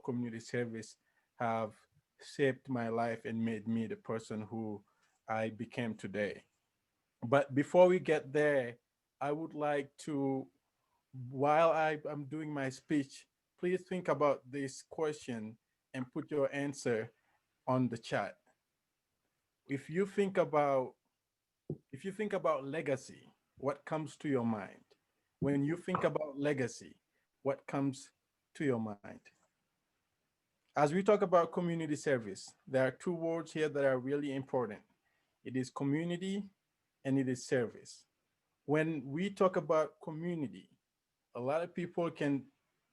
community service have shaped my life and made me the person who I became today. But before we get there, I would like to, while am doing my speech, please think about this question and put your answer on the chat. If you think about if you think about legacy, what comes to your mind? When you think about legacy, what comes to your mind? As we talk about community service, there are two words here that are really important. It is community and it is service. When we talk about community, a lot of people can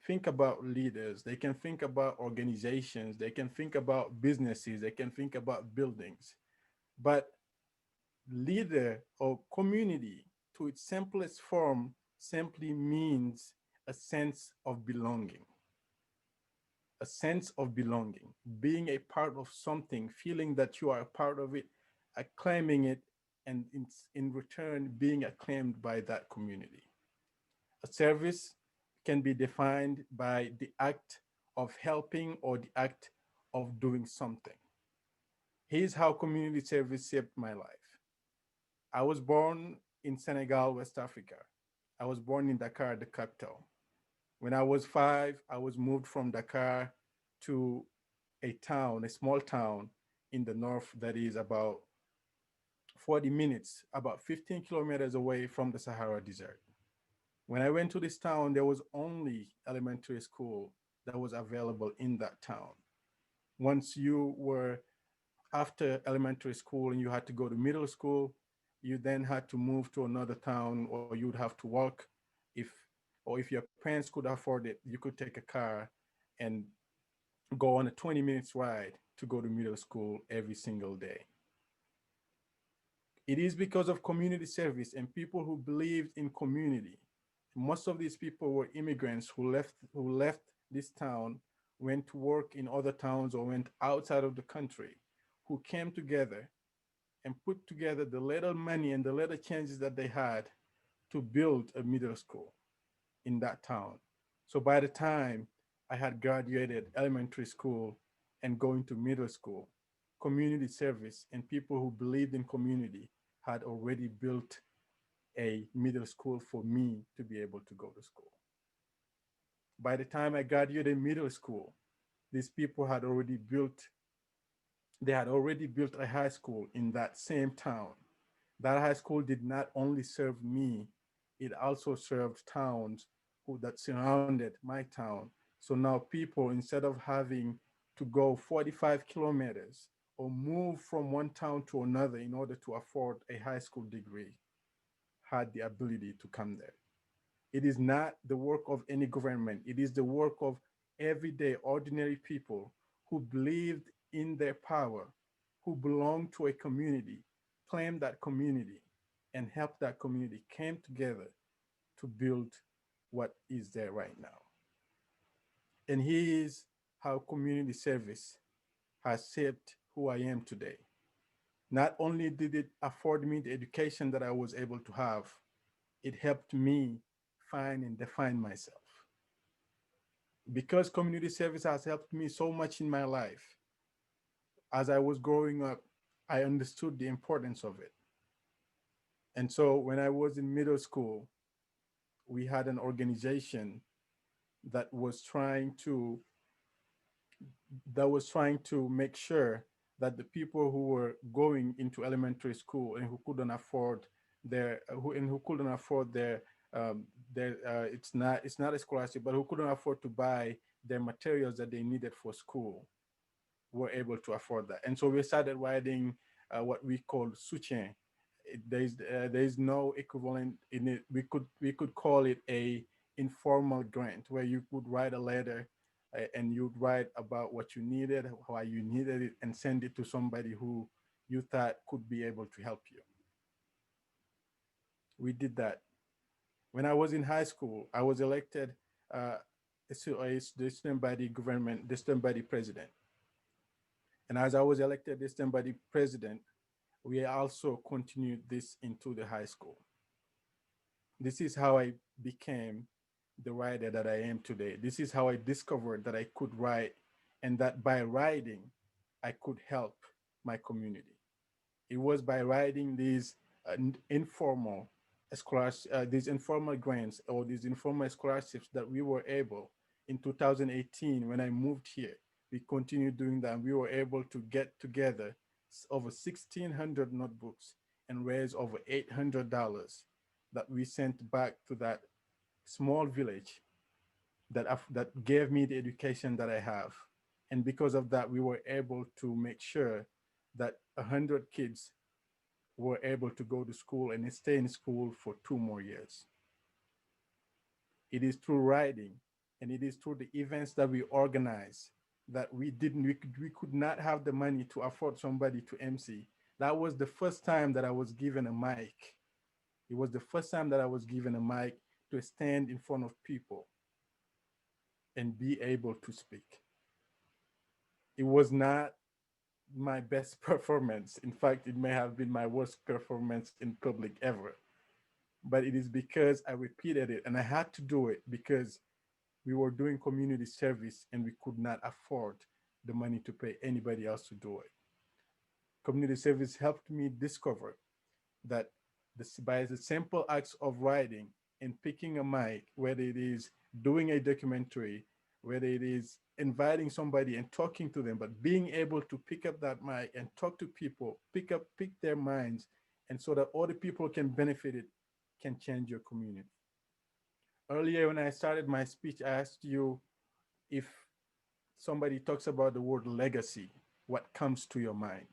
think about leaders, they can think about organizations, they can think about businesses, they can think about buildings. But leader or community, to its simplest form, simply means a sense of belonging, a sense of belonging, being a part of something, feeling that you are a part of it, acclaiming it, and in return, being acclaimed by that community. A service can be defined by the act of helping or the act of doing something. Here's how community service shaped my life. I was born in Senegal, West Africa. I was born in Dakar, the capital. When I was 5, I was moved from Dakar to a town, a small town in the north that is about 40 minutes, about 15 kilometers away from the Sahara Desert. When I went to this town, there was only elementary school that was available in that town. Once you were after elementary school and you had to go to middle school, you then had to move to another town or you'd have to walk if or if your parents could afford it, you could take a car and go on a 20 minutes ride to go to middle school every single day. It is because of community service and people who believed in community. Most of these people were immigrants who left this town, went to work in other towns or went outside of the country, who came together and put together the little money and the little changes that they had to build a middle school in that town. So by the time I had graduated elementary school and going to middle school, community service and people who believed in community had already built a middle school for me to be able to go to school. By the time I graduated middle school, these people had already built they had already built a high school in that same town. That high school did not only serve me, it also served towns that surrounded my town. So now people, instead of having to go 45 kilometers or move from one town to another in order to afford a high school degree, had the ability to come there. It is not the work of any government. It is the work of everyday, ordinary people who believed in their power, who belonged to a community, claimed that community, and helped that community came together to build what is there right now. And here is how community service has shaped who I am today. Not only did it afford me the education that I was able to have, it helped me find and define myself. Because community service has helped me so much in my life, as I was growing up, I understood the importance of it. And so when I was in middle school, we had an organization that was trying to make sure that the people who were going into elementary school and who couldn't afford their it's not a scholarship, but who couldn't afford to buy their materials that they needed for school were able to afford that. And so we started writing what we call soutien. There is no equivalent in it. We could call it a informal grant where you could write a letter and you'd write about what you needed, why you needed it, and send it to somebody who you thought could be able to help you. We did that. When I was in high school, I was elected the student body government, the student body president. And as I was elected the student body president, we also continued this into the high school. This is how I became the writer that I am today. This is how I discovered that I could write, and that by writing, I could help my community. It was by writing these informal these informal grants or these informal scholarships that we were able in 2018 when I moved here. We continued doing that. And we were able to get together over 1,600 notebooks and raise over $800 that we sent back to that small village that gave me the education that I have. And because of that, we were able to make sure that 100 kids were able to go to school and stay in school for 2 more years. It is through writing and it is through the events that we organize that we could not have the money to afford somebody to MC. That was the first time that I was given a mic. It was the first time that I was given a mic to stand in front of people and be able to speak. It was not my best performance. In fact, it may have been my worst performance in public ever. But it is because I repeated it and I had to do it because we were doing community service and we could not afford the money to pay anybody else to do it. Community service helped me discover that by the simple acts of writing and picking a mic, whether it is doing a documentary, whether it is inviting somebody and talking to them, but being able to pick up that mic and talk to people, pick their minds, and so that other people can benefit it, can change your community. Earlier, when I started my speech, I asked you if somebody talks about the word legacy, what comes to your mind?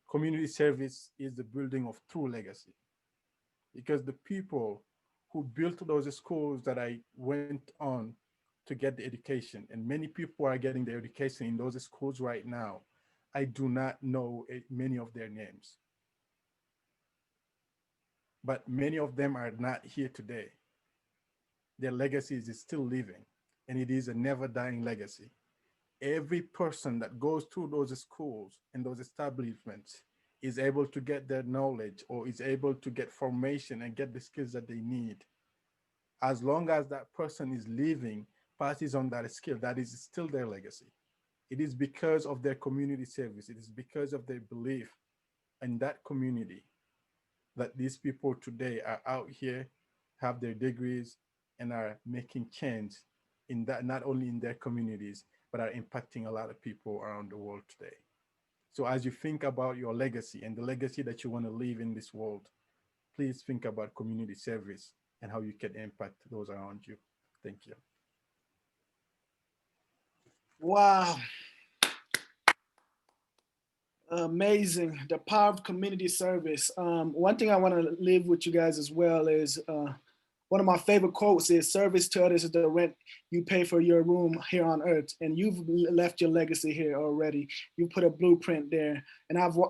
Community service is the building of true legacy because the people who built those schools that I went on to get the education, and many people are getting the education in those schools right now, I do not know many of their names, but many of them are not here today. Their legacy is still living, and it is a never dying legacy. Every person that goes through those schools and those establishments is able to get their knowledge or is able to get formation and get the skills that they need. As long as that person is living, passes on that skill, that is still their legacy. It is because of their community service, it is because of their belief in that community that these people today are out here, have their degrees, and are making change in that, not only in their communities, but are impacting a lot of people around the world today. So as you think about your legacy and the legacy that you want to leave in this world, please think about community service and how you can impact those around you. Thank you. Wow, amazing. The power of community service. One thing I want to leave with you guys as well is one of my favorite quotes is service to others is the rent you pay for your room here on earth. And you've left your legacy here already. You put a blueprint there. And I've been